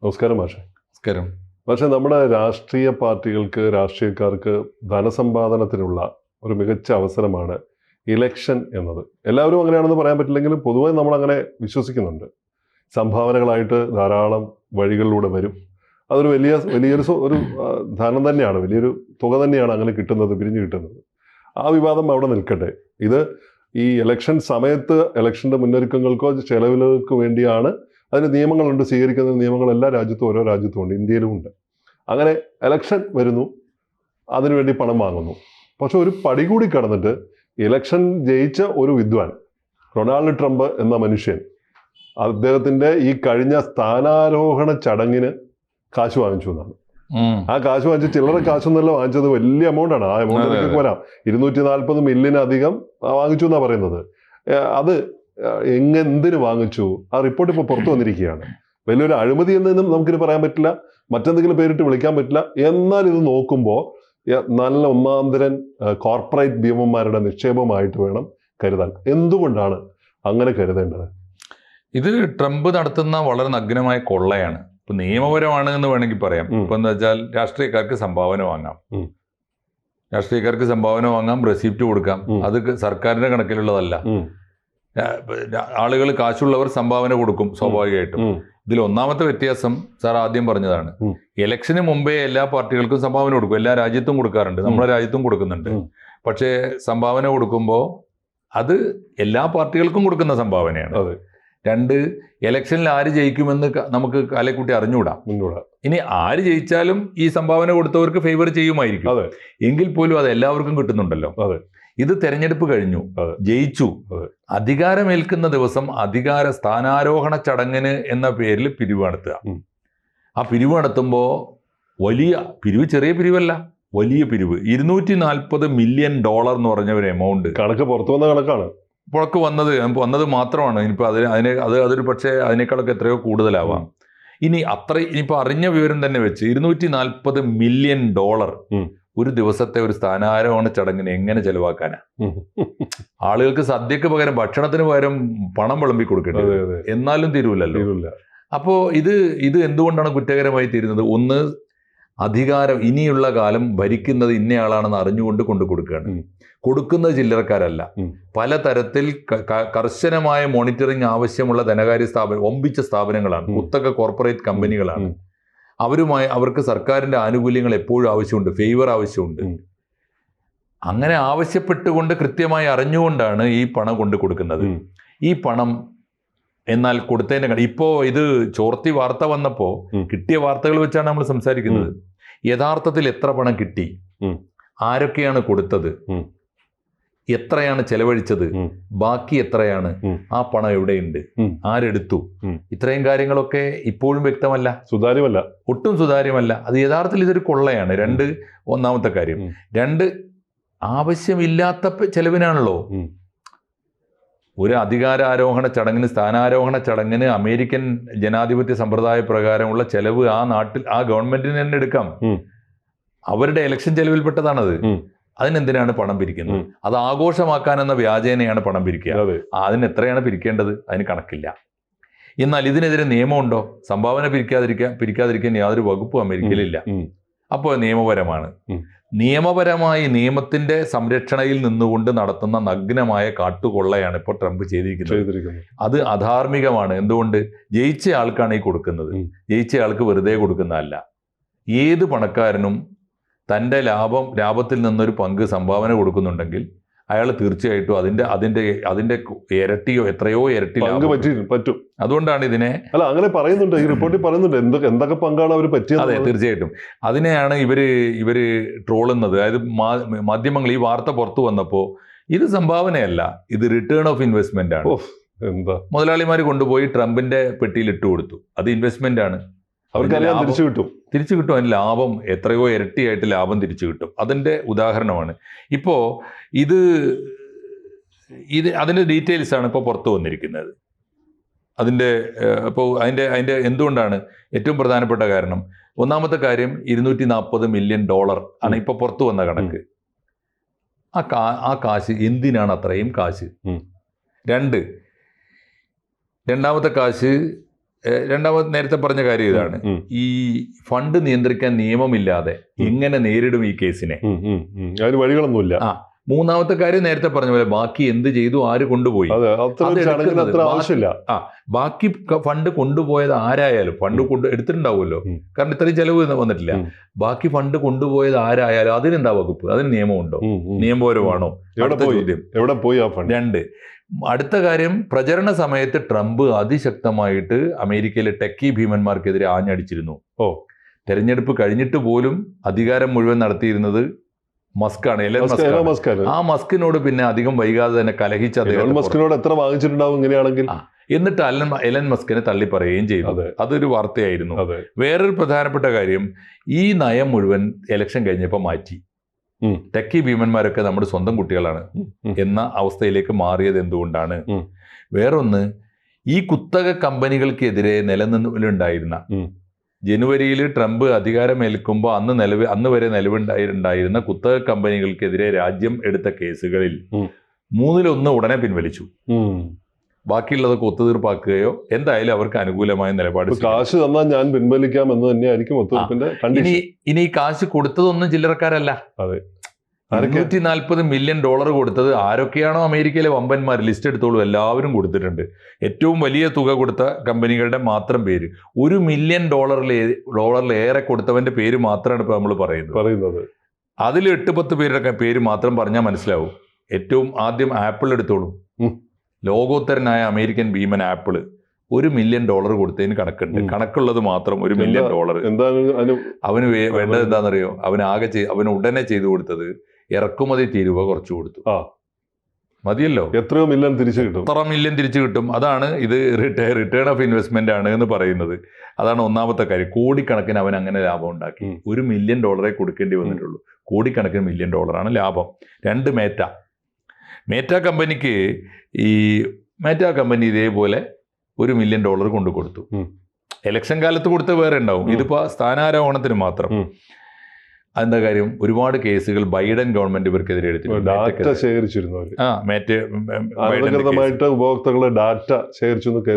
നമസ്കാരം മാഷെ. നമസ്കാരം. പക്ഷേ നമ്മുടെ രാഷ്ട്രീയ പാർട്ടികൾക്ക്, രാഷ്ട്രീയക്കാർക്ക് ധനസമ്പാദനത്തിനുള്ള ഒരു മികച്ച അവസരമാണ് ഇലക്ഷൻ എന്നത്. എല്ലാവരും അങ്ങനെയാണെന്ന് പറയാൻ പറ്റില്ലെങ്കിലും പൊതുവെ നമ്മളങ്ങനെ വിശ്വസിക്കുന്നുണ്ട്. സംഭാവനകളായിട്ട് ധാരാളം വഴികളിലൂടെ വരും. അതൊരു വലിയൊരു ധനം തന്നെയാണ്, വലിയൊരു തുക തന്നെയാണ് അങ്ങനെ കിട്ടുന്നത്, പിരിഞ്ഞു കിട്ടുന്നത്. ആ വിവാദം അവിടെ നിൽക്കട്ടെ. ഇത് ഈ ഇലക്ഷൻ സമയത്ത് ഇലക്ഷൻ്റെ മുന്നൊരുക്കങ്ങൾക്കോ ചെലവുകൾക്കോ വേണ്ടിയാണ്. അതിന് നിയമങ്ങളുണ്ട്, സ്വീകരിക്കുന്ന നിയമങ്ങൾ എല്ലാ രാജ്യത്തും ഓരോ രാജ്യത്തും ഉണ്ട്, ഇന്ത്യയിലും ഉണ്ട്. അങ്ങനെ ഇലക്ഷൻ വരുന്നു, അതിനുവേണ്ടി പണം വാങ്ങുന്നു. പക്ഷെ ഒരു പടി കൂടി കടന്നിട്ട് ഇലക്ഷൻ ജയിച്ച ഒരു വിദ്വാൻ ഡൊണാൾഡ് ട്രംപ് എന്ന മനുഷ്യൻ അദ്ദേഹത്തിൻ്റെ ഈ കഴിഞ്ഞ സ്ഥാനാരോഹണ ചടങ്ങിന് കാശ് വാങ്ങിച്ചു എന്നാണ്. ആ കാശ് വാങ്ങിച്ച് ചില്ലറ കാശൊന്നല്ല വാങ്ങിച്ചത്, വലിയ എമൗണ്ടാണ്. ആ എമൗണ്ടിലേക്ക് വരാം. 240 മില്യനധികം വാങ്ങിച്ചു എന്നാണ് പറയുന്നത്. അത് എന്തിനു വാങ്ങിച്ചു? ആ റിപ്പോർട്ട് ഇപ്പോൾ പുറത്തു വന്നിരിക്കുകയാണ്. വലിയൊരു അഴിമതി എന്നൊന്നും നമുക്കിത് പറയാൻ പറ്റില്ല, മറ്റെന്തെങ്കിലും പേരിട്ട് വിളിക്കാൻ പറ്റില്ല. എന്നാൽ ഇത് നോക്കുമ്പോൾ നല്ല ഒന്നാന്തരൻ കോർപ്പറേറ്റ് ഭീമന്മാരുടെ നിക്ഷേപമായിട്ട് വേണം കരുതാൻ. എന്തുകൊണ്ടാണ് അങ്ങനെ കരുതേണ്ടത്? ഇത് ട്രംപ് നടത്തുന്ന വളരെ നഗ്നമായ കൊള്ളയാണ്. ഇപ്പൊ നിയമപരമാണ് എന്ന് വേണമെങ്കിൽ പറയാം. ഇപ്പൊ എന്താ വെച്ചാൽ രാഷ്ട്രീയക്കാർക്ക് സംഭാവന വാങ്ങാം, റെസിപ്റ്റ് കൊടുക്കാം. അത് സർക്കാരിന്റെ കണക്കിലുള്ളതല്ല. ആളുകൾ കാശുള്ളവർ സംഭാവന കൊടുക്കും സ്വാഭാവികമായിട്ടും. ഇതിൽ ഒന്നാമത്തെ വ്യത്യാസം സാർ ആദ്യം പറഞ്ഞതാണ്. ഇലക്ഷന് മുമ്പേ എല്ലാ പാർട്ടികൾക്കും സംഭാവന കൊടുക്കും, എല്ലാ രാജ്യത്തും കൊടുക്കാറുണ്ട്, നമ്മുടെ രാജ്യത്തും കൊടുക്കുന്നുണ്ട്. പക്ഷേ സംഭാവന കൊടുക്കുമ്പോൾ അത് എല്ലാ പാർട്ടികൾക്കും കൊടുക്കുന്ന സംഭാവനയാണ്. രണ്ട്, ഇലക്ഷനിൽ ആര് ജയിക്കുമെന്ന് നമുക്ക് കാലക്കൂട്ടി അറിഞ്ഞുകൂടാ. ഇനി ആര് ജയിച്ചാലും ഈ സംഭാവന കൊടുത്തവർക്ക് ഫേവർ ചെയ്യുമായിരിക്കും. എങ്കിൽ പോലും അത് എല്ലാവർക്കും കിട്ടുന്നുണ്ടല്ലോ. ഇത് തെരഞ്ഞെടുപ്പ് കഴിഞ്ഞു, ജയിച്ചു, അധികാരമേൽക്കുന്ന ദിവസം അധികാര സ്ഥാനാരോഹണ ചടങ്ങിന് എന്ന പേരിൽ പിരിവ് നടത്തുക. ആ പിരിവ് നടത്തുമ്പോൾ വലിയ പിരിവ്, ചെറിയ പിരിവല്ല, വലിയ പിരിവ്. $240 മില്യൺ എന്ന് പറഞ്ഞ ഒരു എമൗണ്ട്. കണക്ക് പുറത്തു വന്ന കണക്കാണ്. പുറത്ത് വന്നത് മാത്രമാണ്. ഇനിയിപ്പോൾ അതൊരു പക്ഷേ അതിനേക്കാളൊക്കെ എത്രയോ കൂടുതലാവാം. ഇനിയിപ്പോൾ അറിഞ്ഞ വിവരം തന്നെ വെച്ച് $240 മില്യൺ ഒരു ദിവസത്തെ ഒരു സ്ഥാനാരോഹണ ചടങ്ങിന് എങ്ങനെ ചെലവാക്കാനാ? ആളുകൾക്ക് സദ്യക്ക് പകരം, ഭക്ഷണത്തിന് പകരം പണം വിളമ്പി കൊടുക്കേണ്ടത്, എന്നാലും തീരൂലല്ലോ. അപ്പോൾ ഇത് എന്തുകൊണ്ടാണ് കുറ്റകരമായി തീരുന്നത്? ഒന്ന്, അധികാരം ഇനിയുള്ള കാലം ഭരിക്കുന്നത് ഇന്നയാളാണെന്ന് അറിഞ്ഞുകൊണ്ട് കൊണ്ടു കൊടുക്കുകയാണ്. കൊടുക്കുന്നത് ചില്ലറക്കാരല്ല, പലതരത്തിൽ കർശനമായ മോണിറ്ററിംഗ് ആവശ്യമുള്ള ധനകാര്യ ഒമ്പിച്ച സ്ഥാപനങ്ങളാണ്, കുത്തക കോർപ്പറേറ്റ് കമ്പനികളാണ്. അവർക്ക് സർക്കാരിന്റെ ആനുകൂല്യങ്ങൾ എപ്പോഴും ആവശ്യമുണ്ട്, ഫേവർ ആവശ്യമുണ്ട്. അങ്ങനെ ആവശ്യപ്പെട്ടുകൊണ്ട് കൃത്യമായി അറിഞ്ഞുകൊണ്ടാണ് ഈ പണം കൊണ്ട് കൊടുക്കുന്നത്. ഈ പണം എന്നാൽ കൊടുത്തതിന്റെ ഇപ്പോൾ ഇത് ചോർത്തി വാർത്ത വന്നപ്പോൾ കിട്ടിയ വാർത്തകൾ വെച്ചാണ് നമ്മൾ സംസാരിക്കുന്നത്. യഥാർത്ഥത്തിൽ എത്ര പണം കിട്ടി, ആരൊക്കെയാണ് കൊടുത്തത്, എത്രയാണ് ചെലവഴിച്ചത്, ബാക്കി എത്രയാണ്, ആ പണം എവിടെയുണ്ട്, ആരെടുത്തു, ഇത്രയും കാര്യങ്ങളൊക്കെ ഇപ്പോഴും വ്യക്തമല്ല, സുതാര്യമല്ല, ഒട്ടും സുതാര്യമല്ല. അത് യഥാർത്ഥത്തിൽ ഇതൊരു കൊള്ളയാണ്. ഒന്നാമത്തെ കാര്യം. രണ്ട്, ആവശ്യമില്ലാത്ത ചെലവിനാണല്ലോ. ഒരു അധികാരാരോഹണ ചടങ്ങിന്, സ്ഥാനാരോഹണ ചടങ്ങിന് അമേരിക്കൻ ജനാധിപത്യ സമ്പ്രദായ പ്രകാരമുള്ള ചെലവ് ആ നാട്ടിൽ ആ ഗവൺമെന്റിന് തന്നെ എടുക്കാം. അവരുടെ ഇലക്ഷൻ ചെലവിൽപ്പെട്ടതാണത്. അതിനെന്തിനാണ് പണം പിരിക്കുന്നത്? അത് ആഘോഷമാക്കാനെന്ന വ്യാജേനയാണ് പണം പിരിക്കുക. അതിന് എത്രയാണ് പിരിക്കേണ്ടത്? അതിന് കണക്കില്ല. എന്നാൽ ഇതിനെതിരെ നിയമമുണ്ടോ? സംഭാവന പിരിക്കാതിരിക്കാൻ യാതൊരു വകുപ്പും അമേരിക്കയിലില്ല. അപ്പോൾ നിയമപരമാണ്. നിയമപരമായി നിയമത്തിന്റെ സംരക്ഷണയിൽ നിന്നുകൊണ്ട് നടത്തുന്ന നഗ്നമായ കാട്ടുകൊള്ളയാണ് ഇപ്പോൾ ട്രംപ് ചെയ്തിരിക്കുന്നത്. അത് അധാർമികമാണ്. എന്തുകൊണ്ട്? ജയിച്ച ആൾക്കാണ് ഈ കൊടുക്കുന്നത്, ജയിച്ച ആൾക്ക് വെറുതെ കൊടുക്കുന്നതല്ല. ഏത് പണക്കാരനും തൻ്റെ ലാഭത്തിൽ നിന്നൊരു പങ്ക് സംഭാവന കൊടുക്കുന്നുണ്ടെങ്കിൽ അയാൾ തീർച്ചയായിട്ടും അതിന്റെ ഇരട്ടിയോ എത്രയോ ഇരട്ടി പറ്റും. അതുകൊണ്ടാണ് ഇതിനെ അങ്ങനെ പറയുന്നുണ്ട്, ഈ റിപ്പോർട്ടിൽ പറയുന്നുണ്ട് എന്തൊക്കെ പങ്കാണ് അവർ പറ്റിയത്. അതെ, തീർച്ചയായിട്ടും. അതിനെയാണ് ഇവര് ട്രോളുന്നത്. അതായത് മാധ്യമങ്ങൾ ഈ വാർത്ത പുറത്തു വന്നപ്പോൾ ഇത് സംഭാവനയല്ല, ഇത് റിട്ടേൺ ഓഫ് ഇൻവെസ്റ്റ്മെന്റ് ആണ്. മുതലാളിമാർ കൊണ്ടുപോയി ട്രംപിന്റെ പെട്ടിയിൽ ഇട്ട് കൊടുത്തു. അത് ഇൻവെസ്റ്റ്മെന്റ് ആണ്. അവർക്കെല്ലാം തിരിച്ചു കിട്ടും. അതിന് ലാഭം എത്രയോ ഇരട്ടിയായിട്ട് ലാഭം തിരിച്ചു കിട്ടും. അതിൻ്റെ ഉദാഹരണമാണ് ഇപ്പോൾ അതിൻ്റെ ഡീറ്റെയിൽസ് ആണ് ഇപ്പോൾ പുറത്തു വന്നിരിക്കുന്നത്. അതിൻ്റെ എന്തുകൊണ്ടാണ് ഏറ്റവും പ്രധാനപ്പെട്ട കാരണം? ഒന്നാമത്തെ കാര്യം, $240 മില്യൺ ആണ് ഇപ്പോൾ പുറത്തു വന്ന കണക്ക്. ആ കാശ് എന്തിനാണ് അത്രയും കാശ്? രണ്ടാമത്തെ കാശ് രണ്ടാമത് നേരത്തെ പറഞ്ഞ കാര്യം ഇതാണ്. ഈ ഫണ്ട് നിയന്ത്രിക്കാൻ നിയമമില്ലാതെ എങ്ങനെ നേരിടും ഈ കേസിനെ? അതിന് വഴികളൊന്നുമില്ല. മൂന്നാമത്തെ കാര്യം നേരത്തെ പറഞ്ഞ പോലെ ബാക്കി എന്ത് ചെയ്തു, ആര് കൊണ്ടുപോയി, ആവശ്യമില്ല. ബാക്കി ഫണ്ട് കൊണ്ടുപോയത് ആരായാലും ഫണ്ട് എടുത്തിട്ടുണ്ടാവുമല്ലോ, കാരണം ഇത്രയും ചെലവ് വന്നിട്ടില്ല. ബാക്കി ഫണ്ട് കൊണ്ടുപോയത് ആരായാലും അതിനെന്താ വകുപ്പ്? അതിന് നിയമമുണ്ടോ? നിയമപരമാണോ? എവിടെ പോയി ആ ഫണ്ട്? 2, അടുത്ത കാര്യം, പ്രചരണ സമയത്ത് ട്രംപ് അതിശക്തമായിട്ട് അമേരിക്കയിലെ ടെക്കി ഭീമന്മാർക്കെതിരെ ആഞ്ഞടിച്ചിരുന്നു. തെരഞ്ഞെടുപ്പ് കഴിഞ്ഞിട്ട് പോലും അധികാരം മുഴുവൻ നടത്തിയിരുന്നത് മസ്കാണ്, എലൻ മസ്ക്. ആ മസ്കിനോട് പിന്നെ അധികം വൈകാതെ തന്നെ കലഹിച്ച മസ്കിനോട് എത്ര വാങ്ങിച്ചിട്ടുണ്ടാവും ഇങ്ങനെയാണെങ്കിൽ. എന്നിട്ട് എലൻ മസ്കിനെ തള്ളി പറയുകയും ചെയ്തു. അതൊരു വാർത്തയായിരുന്നു. വേറൊരു പ്രധാനപ്പെട്ട കാര്യം, ഈ നയം മുഴുവൻ ഇലക്ഷൻ കഴിഞ്ഞപ്പോൾ മാറ്റി. ടെക്കി ഭീമന്മാരൊക്കെ നമ്മുടെ സ്വന്തം കുട്ടികളാണ് എന്ന അവസ്ഥയിലേക്ക് മാറിയത് എന്തുകൊണ്ടാണ്? വേറൊന്ന്, ഈ കുത്തക കമ്പനികൾക്കെതിരെ നിലനിന്നുണ്ടായിരുന്ന, ജനുവരിയിൽ ട്രംപ് അധികാരമേൽക്കുമ്പോൾ അന്ന് വരെ നിലവിലുണ്ടായിരുന്ന കുത്തക കമ്പനികൾക്കെതിരെ രാജ്യം എടുത്ത കേസുകളിൽ 1/3 ഉടനെ പിൻവലിച്ചു. ബാക്കിയുള്ളതൊക്കെ ഒത്തുതീർപ്പാക്കുകയോ എന്തായാലും അവർക്ക് അനുകൂലമായ നിലപാട്. കാശ് തന്നാൽ ഞാൻ പിൻവലിക്കാം എന്ന് തന്നെയായിരിക്കും ഒത്തുതീർപ്പിന്റെ കണ്ടീഷൻ. ഇനി കാശ് കൊടുത്തതൊന്നും ചില്ലറക്കാരല്ല. $240 മില്യൺ കൊടുത്തത് ആരൊക്കെയാണോ അമേരിക്കയിലെ വമ്പന്മാർ, ലിസ്റ്റ് എടുത്തോളൂ, എല്ലാവരും കൊടുത്തിട്ടുണ്ട്. ഏറ്റവും വലിയ തുക കൊടുത്ത കമ്പനികളുടെ മാത്രം പേര്, $1 മില്യൺ ഡോളറിലേറെ കൊടുത്തവന്റെ പേര് മാത്രമാണ് ഇപ്പൊ നമ്മൾ പറയുന്നത്. അതിൽ 8-10 പേരുടെ പേര് മാത്രം പറഞ്ഞാൽ മനസ്സിലാവും. ഏറ്റവും ആദ്യം ആപ്പിൾ എടുത്തോളൂ. ലോകോത്തരനായ അമേരിക്കൻ ഭീമൻ ആപ്പിള് $1 മില്യൺ കൊടുത്തതിന് കണക്കുണ്ട്. കണക്കുള്ളത് മാത്രം $1 മില്യൺ. അവന് വേണ്ടത് എന്താണെന്നറിയോ? അവന് ഉടനെ ചെയ്തു കൊടുത്തത് ഇറക്കുമതി തീരുവ കുറച്ചു കൊടുത്തു. മതിയല്ലോ, എത്രയോ മില്യൺ തിരിച്ചു കിട്ടും. എത്ര മില്യൺ തിരിച്ചു കിട്ടും. അതാണ് ഇത് റിട്ടേൺ ഓഫ് ഇൻവെസ്റ്റ്മെന്റ് ആണ് എന്ന് പറയുന്നത്. അതാണ് ഒന്നാമത്തെ കാര്യം. കോടിക്കണക്കിന് അവൻ അങ്ങനെ ലാഭം ഉണ്ടാക്കി. $1 മില്യൺ കൊടുക്കേണ്ടി വന്നിട്ടുള്ളൂ. കോടിക്കണക്കിന് $1 മില്യൺ ലാഭം. 2, മേറ്റ കമ്പനിക്ക് ഇതേപോലെ $1 മില്യൺ കൊണ്ടു കൊടുത്തു. ഇലക്ഷൻ കാലത്ത് കൊടുത്ത വേറെ ഉണ്ടാവും, ഇതിപ്പോ സ്ഥാനാരോഹണത്തിന് മാത്രം. അതെന്താ കാര്യം? ഒരുപാട് കേസുകൾ ബൈഡൻ ഗവൺമെന്റ് ഇവർക്കെതിരെ എടുത്തിട്ടുണ്ട്.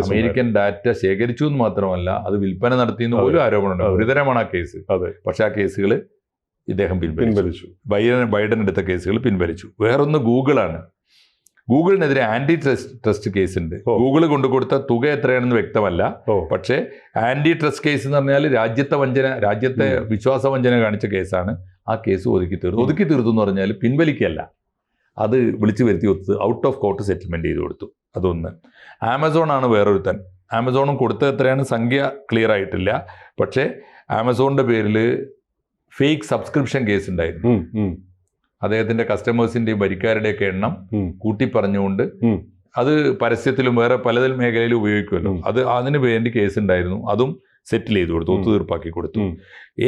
അമേരിക്കൻ ഡാറ്റ ശേഖരിച്ചു എന്ന് മാത്രമല്ല അത് വിൽപ്പന നടത്തിയെന്ന് പോലും ആരോപണമുണ്ട്. ഗുരുതരമാണ് ആ കേസ്. പക്ഷെ ആ കേസുകൾ ഇദ്ദേഹം പിൻവലിച്ചു. ബൈഡൻ എടുത്ത കേസുകൾ പിൻവലിച്ചു. വേറൊന്ന് ഗൂഗിളാണ്. ഗൂഗിളിനെതിരെ ആന്റി ട്രസ്റ്റ് കേസ് ഉണ്ട്. ഗൂഗിൾ കൊണ്ടുകൊടുത്ത തുക എത്രയാണെന്ന് വ്യക്തമല്ല. പക്ഷേ ആന്റി ട്രസ്റ്റ് കേസ് എന്ന് പറഞ്ഞാൽ രാജ്യത്തെ വിശ്വാസവഞ്ചന കാണിച്ച കേസാണ്. ആ കേസ് ഒതുക്കി തീർത്തു എന്ന് പറഞ്ഞാൽ പിൻവലിക്കല്ല, അത് വിളിച്ചു വരുത്തി ഔട്ട് ഓഫ് കോർട്ട് സെറ്റിൽമെന്റ് ചെയ്ത് കൊടുത്തു. അതൊന്ന്. ആമസോൺ ആണ് വേറൊരുത്തൻ. ആമസോണും കൊടുത്ത എത്രയാണ് സംഖ്യ ക്ലിയർ ആയിട്ടില്ല. പക്ഷേ ആമസോണിന്റെ പേരിൽ ഫേക്ക് സബ്സ്ക്രിപ്ഷൻ കേസ് ഉണ്ടായിരുന്നു. അദ്ദേഹത്തിന്റെ കസ്റ്റമേഴ്സിന്റെയും വരിക്കാരുടെയൊക്കെ എണ്ണം കൂട്ടി പറഞ്ഞുകൊണ്ട് അത് പരസ്യത്തിലും വേറെ പലതിലും മേഖലയിലും ഉപയോഗിക്കുമല്ലോ, അതിന് വേണ്ടി കേസ് ഉണ്ടായിരുന്നു. അതും സെറ്റിൽ ചെയ്ത് കൊടുത്തു, ഒത്തുതീർപ്പാക്കി കൊടുത്തു.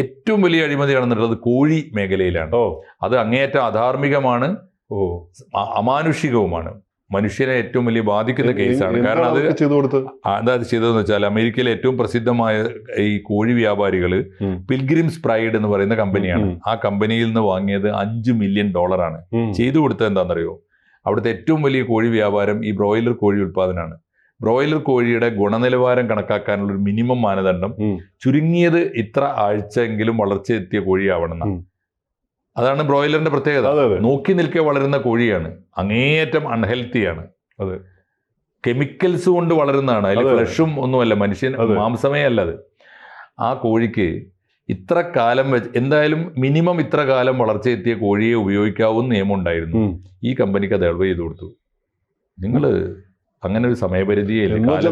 ഏറ്റവും വലിയ അഴിമതിയാണെന്നുള്ളത് കോഴി മേഖലയിലാണ്. അത് അങ്ങേയറ്റം അധാർമികമാണ്, അമാനുഷികവുമാണ്. മനുഷ്യനെ ഏറ്റവും വലിയ ബാധിക്കുന്ന കേസാണ്. കാരണം അത് എന്താ ചെയ്തതെന്ന് വെച്ചാൽ അമേരിക്കയിലെ ഏറ്റവും പ്രസിദ്ധമായ ഈ കോഴി വ്യാപാരികള് പിൽഗ്രിംസ് പ്രൈഡ് എന്ന് പറയുന്ന കമ്പനിയാണ്. ആ കമ്പനിയിൽ നിന്ന് വാങ്ങിയത് $5 മില്യൺ ആണ്. ചെയ്തു കൊടുത്തത് എന്താണെന്നറിയോ? അവിടുത്തെ ഏറ്റവും വലിയ കോഴി വ്യാപാരം ഈ ബ്രോയിലർ കോഴി ഉൽപ്പാദനമാണ്. ബ്രോയിലർ കോഴിയുടെ ഗുണനിലവാരം കണക്കാക്കാനുള്ള ഒരു മിനിമം മാനദണ്ഡം ചുരുങ്ങിയത് ഇത്ര ആഴ്ചയെങ്കിലും വളർച്ചയെത്തിയ കോഴിയാവണമെന്നാണ്. അതാണ് ബ്രോയിലറിന്റെ പ്രത്യേകത. നോക്കി നിൽക്കെ വളരുന്ന കോഴിയാണ്, അങ്ങേയറ്റം അൺഹെൽത്തിയാണ്. അത് കെമിക്കൽസ് കൊണ്ട് വളരുന്നതാണ്. അതിൽ ഫ്ലഷും ഒന്നുമല്ല, മനുഷ്യൻ മാംസമേ അല്ല അത്. ആ കോഴിക്ക് ഇത്ര കാലം എന്തായാലും മിനിമം ഇത്ര കാലം വളർച്ചയെത്തിയ കോഴിയെ ഉപയോഗിക്കാവുന്ന നിയമം ഉണ്ടായിരുന്നു. ഈ കമ്പനിക്ക് അത് ഇളവ് ചെയ്ത് കൊടുത്തു. നിങ്ങൾ അങ്ങനെ ഒരു സമയപരിധിയെ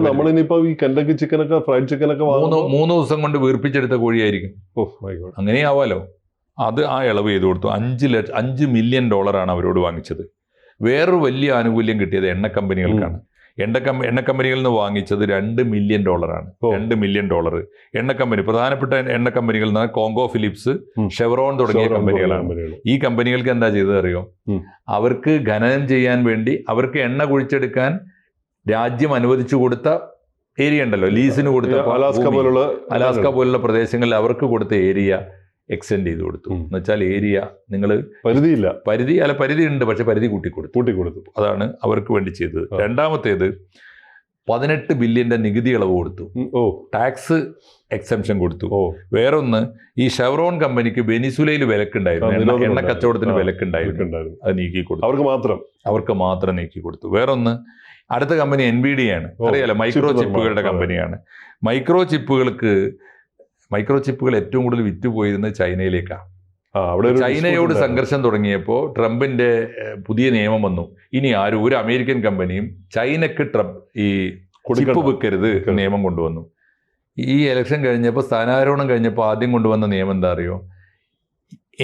നമ്മളിപ്പോ ഈ കെൻഡക്കി ചിക്കനൊക്കെ ഫ്രൈഡ് ചിക്കനൊക്കെ 3 ദിവസം കൊണ്ട് വീർപ്പിച്ചെടുത്ത കോഴിയായിരിക്കും. അങ്ങനെയാവാലോ. അത് ആ ഇളവ് ചെയ്ത് കൊടുത്തു. $5 മില്യൺ അവരോട് വാങ്ങിച്ചത്. വേറൊരു വലിയ ആനുകൂല്യം കിട്ടിയത് എണ്ണ കമ്പനികൾക്കാണ്. എണ്ണ കമ്പനികളിൽ നിന്ന് വാങ്ങിച്ചത് $2 മില്യൺ ആണ്. $2 മില്യൺ എണ്ണ കമ്പനി, പ്രധാനപ്പെട്ട എണ്ണ കമ്പനികൾ എന്ന് പറഞ്ഞാൽ കോങ്കോ ഫിലിപ്സ്, ഷെവറോൺ തുടങ്ങിയ കമ്പനികളാണ്. ഈ കമ്പനികൾക്ക് എന്താ ചെയ്തത് അറിയോ? അവർക്ക് ഖനനം ചെയ്യാൻ വേണ്ടി, അവർക്ക് എണ്ണ കുഴിച്ചെടുക്കാൻ രാജ്യം അനുവദിച്ചു കൊടുത്ത ഏരിയ ഉണ്ടല്ലോ, ലീസിന് കൊടുത്ത അലാസ്ക പോലുള്ള പ്രദേശങ്ങളിൽ അവർക്ക് കൊടുത്ത ഏരിയ എക്സ്റ്റെൻഡ് ചെയ്ത് കൊടുത്തു. എന്ന് വെച്ചാൽ ഏരിയ നിങ്ങൾ പരിധി ഉണ്ട്, പക്ഷെ പരിധി കൂട്ടിക്കൊടുത്തു. അതാണ് അവർക്ക് വേണ്ടി ചെയ്തത്. രണ്ടാമത്തേത്, 18 ബില്യന്റെ നികുതി ഇളവ് കൊടുത്തു, ഓ ടാക്സ് എക്സംഷൻ കൊടുത്തു. ഓ വേറൊന്ന്, ഈ ഷെവറോൺ കമ്പനിക്ക് വെനിസുലയിൽ വിലക്കുണ്ടായിരുന്നു, എണ്ണ കച്ചവടത്തിന് ആ, വിലക്കുണ്ടായിരുന്നു, ഉണ്ടായിരുന്നു. അത് നീക്കി കൊടുത്തു. അവർക്ക് മാത്രം നീക്കി കൊടുത്തു. വേറൊന്ന്, അടുത്ത കമ്പനി NVIDIA ആണ്. ഓ, അറിയാലോ, മൈക്രോ ചിപ്പ് ചിപ്പുകളുടെ നിർമ്മാണം. കമ്പനിയാണ്. മൈക്രോ ചിപ്പുകൾ ഏറ്റവും കൂടുതൽ വിറ്റുപോയിരുന്നത് ചൈനയിലേക്കാണ്. അവിടെ ഒരു ചൈനയോട് dispute സംഘർഷം തുടങ്ങിയപ്പോൾ ട്രംപിന്റെ പുതിയ നിയമം വന്നു. ഇനി ആരും ഒരു അമേരിക്കൻ കമ്പനിയും ചൈനക്ക് ഈ കൊടുക്കണ്ട. ചിപ്പ് വിൽക്കരുത് നിയമം കൊണ്ടുവന്നു. ഈ ഇലക്ഷൻ കഴിഞ്ഞപ്പോൾ, സ്ഥാനാരോഹണം കഴിഞ്ഞപ്പോൾ ആദ്യം കൊണ്ടുവന്ന നിയമം എന്താ അറിയോ?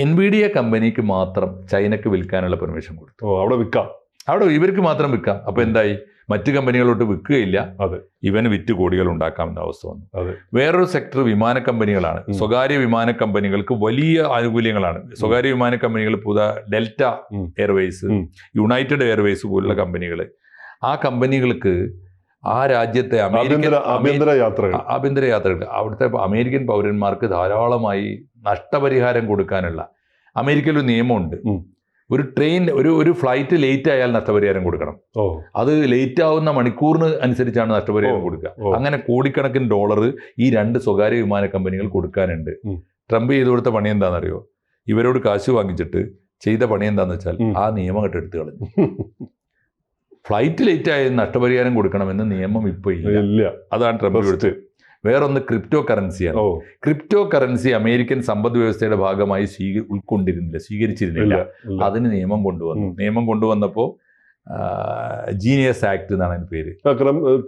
NVIDIA കമ്പനിക്ക് മാത്രം ചൈനക്ക് വിൽക്കാനുള്ള പെർമിഷൻ കൊടുത്തു. അവിടെ വിൽക്കാം, അവിടെ ഇവർക്ക് മാത്രം വിൽക്കാം. അപ്പൊ എന്തായി? മറ്റു കമ്പനികളോട്ട് വിൽക്കുകയില്ല, അതെ, ഇവന് വിറ്റ് കോടികൾ ഉണ്ടാക്കാമെന്ന അവസ്ഥ വന്നു. അതെ. വേറൊരു സെക്ടർ വിമാന കമ്പനികളാണ്. സ്വകാര്യ വിമാന കമ്പനികൾക്ക് വലിയ ആനുകൂല്യങ്ങളാണ്. സ്വകാര്യ വിമാന കമ്പനികൾ ഡെൽറ്റ എയർവേസ്, യുണൈറ്റഡ് എയർവേസ് പോലുള്ള കമ്പനികൾ, ആ കമ്പനികൾക്ക് ആ രാജ്യത്തെ ആഭ്യന്തര യാത്രകൾ അവിടുത്തെ അമേരിക്കൻ പൗരന്മാർക്ക് ധാരാളമായി നഷ്ടപരിഹാരം കൊടുക്കാനുള്ള അമേരിക്കയിൽ ഒരു നിയമമുണ്ട്. ഒരു ട്രെയിൻ ഒരു ഫ്ലൈറ്റ് ലേറ്റ് ആയാൽ നഷ്ടപരിഹാരം കൊടുക്കണം. അത് ലേറ്റ് ആവുന്ന മണിക്കൂറിന് അനുസരിച്ചാണ് നഷ്ടപരിഹാരം കൊടുക്കുക. അങ്ങനെ കോടിക്കണക്കിന് ഡോളർ ഈ 2 സ്വകാര്യ വിമാന കമ്പനികൾ കൊടുക്കാനുണ്ട്. ട്രംപ് ചെയ്തു കൊടുത്ത പണി എന്താണെന്നറിയോ? ഇവരോട് കാശ് വാങ്ങിച്ചിട്ട് ചെയ്ത പണി എന്താണെന്ന് വെച്ചാൽ ആ നിയമം എടുത്തു കളഞ്ഞു. ഫ്ലൈറ്റ് ലേറ്റ് ആയ നഷ്ടപരിഹാരം കൊടുക്കണമെന്ന് നിയമം ഇപ്പോൾ ഇല്ല. അതാണ് ട്രംപ് കൊടുത്തത്. വേറൊന്ന് ക്രിപ്റ്റോ കറൻസിയാണ്. ക്രിപ്റ്റോ കറൻസി അമേരിക്കൻ സമ്പദ് വ്യവസ്ഥയുടെ ഭാഗമായി സ്വീകരിച്ചിരുന്നില്ല. അതിന് നിയമം കൊണ്ടുവന്നു. നിയമം കൊണ്ടുവന്നപ്പോൾ ജീനിയസ് ആക്ട് എന്നാണ് അതിന് പേര്.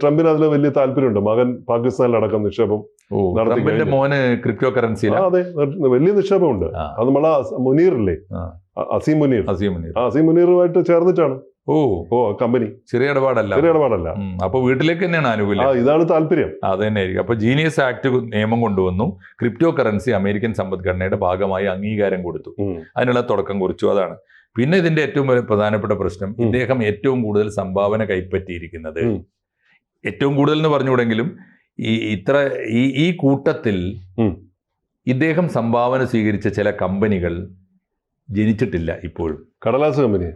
ട്രംപിന് അതിൽ വലിയ താല്പര്യമുണ്ട്. മകൻ പാകിസ്ഥാനിലടക്കം നിക്ഷേപം. ട്രംപിന്റെ മോന് ക്രിപ്റ്റോ കറൻസിയിലാണ്. അതെ, വലിയ നിക്ഷേപമുണ്ട്. അത് നമ്മളെ മുനീറില്ലേ, അസീം മുനീറുമായിട്ട് ചേർന്നിട്ടാണ്. കമ്പനി ചെറിയ ഇടപാടല്ല. അപ്പൊ വീട്ടിലേക്ക് തന്നെയാണ് ആനുകൂല്യം. ഇതാണ് താല്പര്യം. അത് തന്നെ ആയിരിക്കും. അപ്പൊ ജീനിയസ് ആക്ട് നിയമം കൊണ്ടുവന്നു. ക്രിപ്റ്റോ കറൻസി അമേരിക്കൻ സമ്പദ്ഘടനയുടെ ഭാഗമായി അംഗീകാരം കൊടുത്തു. അതിനുള്ള തുടക്കം കുറിച്ചു. അതാണ്. പിന്നെ ഇതിന്റെ ഏറ്റവും പ്രധാനപ്പെട്ട പ്രശ്നം, ഇദ്ദേഹം ഏറ്റവും കൂടുതൽ സംഭാവന കൈപ്പറ്റിയിരിക്കുന്നത്, ഏറ്റവും കൂടുതൽ എന്ന് പറഞ്ഞുകൂടെങ്കിലും ഈ കൂട്ടത്തിൽ ഇദ്ദേഹം സംഭാവന സ്വീകരിച്ച ചില കമ്പനികൾ ജനിച്ചിട്ടില്ല ഇപ്പോഴും.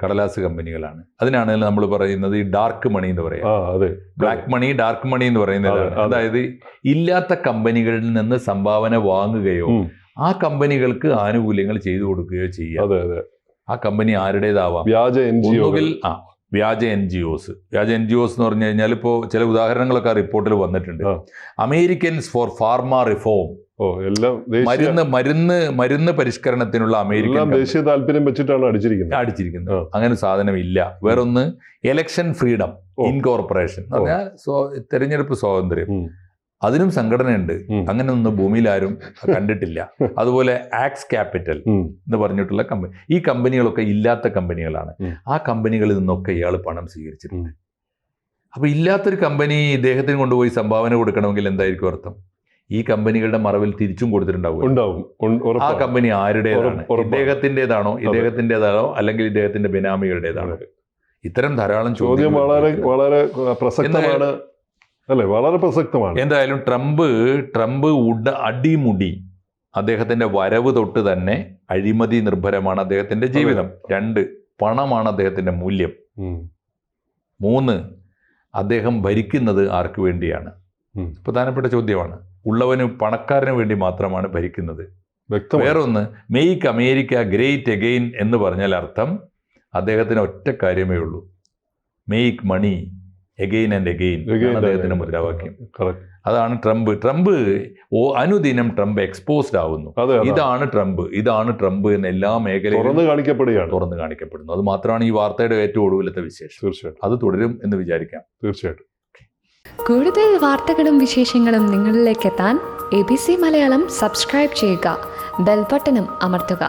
കടലാസ് കമ്പനികളാണ്. അതിനാണ് നമ്മൾ പറയുന്നത് ഈ ഡാർക്ക് മണി എന്ന് പറയാം. ബ്ലാക്ക് മണി, ഡാർക്ക് മണി എന്ന് പറയുന്നത്. അതായത് ഇല്ലാത്ത കമ്പനികളിൽ നിന്ന് സംഭാവന വാങ്ങുകയോ ആ കമ്പനികൾക്ക് ആനുകൂല്യങ്ങൾ ചെയ്തു കൊടുക്കുകയോ ചെയ്യാം. ആ കമ്പനി ആരുടേതാവാം? ഒന്നുകിൽ വ്യാജ NGOs എന്ന് പറഞ്ഞു കഴിഞ്ഞാൽ ഇപ്പോൾ ചില ഉദാഹരണങ്ങളൊക്കെ റിപ്പോർട്ടിൽ വന്നിട്ടുണ്ട്. അമേരിക്കൻസ് ഫോർ ഫാർമ റിഫോം, മരുന്ന് പരിഷ്കരണത്തിനുള്ള അമേരിക്കൻ ദേശീയ താല്പര്യം വെച്ചിട്ടാണ് അടിച്ചിരിക്കുന്നത്. അങ്ങനെ സാധനം ഇല്ല. വേറൊന്ന് എലക്ഷൻ ഫ്രീഡം ഇൻകോർപ്പറേഷൻ, തെരഞ്ഞെടുപ്പ് സ്വാതന്ത്ര്യം, അതിനും സംഘടനയുണ്ട്. അങ്ങനെ ഒന്നും ഭൂമിയിൽ ആരും കണ്ടിട്ടില്ല. അതുപോലെ ആക്സ് ക്യാപിറ്റൽ എന്ന് പറഞ്ഞിട്ടുള്ള കമ്പനി. ഈ കമ്പനികളൊക്കെ ഇല്ലാത്ത കമ്പനികളാണ്. ആ കമ്പനികളിൽ നിന്നൊക്കെ ഇയാൾ പണം സ്വീകരിച്ചിട്ടുണ്ട്. അപ്പൊ ഇല്ലാത്തൊരു കമ്പനി ഇദ്ദേഹത്തിന് കൊണ്ടുപോയി സംഭാവന കൊടുക്കണമെങ്കിൽ എന്തായിരിക്കും അർത്ഥം? ഈ കമ്പനികളുടെ മറവിൽ തിരിച്ചും കൊടുത്തിട്ടുണ്ടാവും. ആ കമ്പനി ആരുടേതാണ്? ഇദ്ദേഹത്തിൻ്റെതാണോ അല്ലെങ്കിൽ ഇദ്ദേഹത്തിന്റെ ബിനാമികളുടേതാണോ? ഇത്തരം ധാരാളം ചോദ്യം വളരെ പ്രസക്തമാണ്. വളരെ പ്രസക്തമാണ്. എന്തായാലും ട്രംപ് അടിമുടി അദ്ദേഹത്തിന്റെ വരവ് തൊട്ട് തന്നെ അഴിമതി നിർഭരമാണ് അദ്ദേഹത്തിന്റെ ജീവിതം. 2, പണമാണ് അദ്ദേഹത്തിന്റെ മൂല്യം. 3, അദ്ദേഹം ഭരിക്കുന്നത് ആർക്ക് വേണ്ടിയാണ്? പ്രധാനപ്പെട്ട ചോദ്യമാണ്. ഉള്ളവന് പണക്കാരന് വേണ്ടി മാത്രമാണ് ഭരിക്കുന്നത്. വേറൊന്ന്, മെയ്ക്ക് അമേരിക്ക ഗ്രേറ്റ് അഗെയിൻ എന്ന് പറഞ്ഞാൽ അർത്ഥം അദ്ദേഹത്തിന് ഒറ്റ കാര്യമേ ഉള്ളൂ, make money again and again ആണ് അദ്ദേഹത്തിന്റെ മുദ്രാവാക്യം. അതാണ് ട്രംപ് അനുദിനം ട്രംപ് എക്സ്പോസ്ഡ് ആവുന്നു. ഇതാണ് ട്രംപ് എന്ന് എല്ലാ മേഖലയിലും തുറന്നു കാണിക്കപ്പെടുന്നു. അത് മാത്രമാണ് ഈ വാർത്തയുടെ ഏറ്റവും ഒടുവിലത്തെ വിശേഷം. തീർച്ചയായിട്ടും അത് തുടരും എന്ന് വിചാരിക്കാം. തീർച്ചയായിട്ടും. കൂടുതൽ വാർത്തകളും വിശേഷങ്ങളും നിങ്ങളിലേക്ക് എത്താൻ ABC മലയാളം സബ്സ്ക്രൈബ് ചെയ്യുക, ബെൽ ബട്ടണും അമർത്തുക.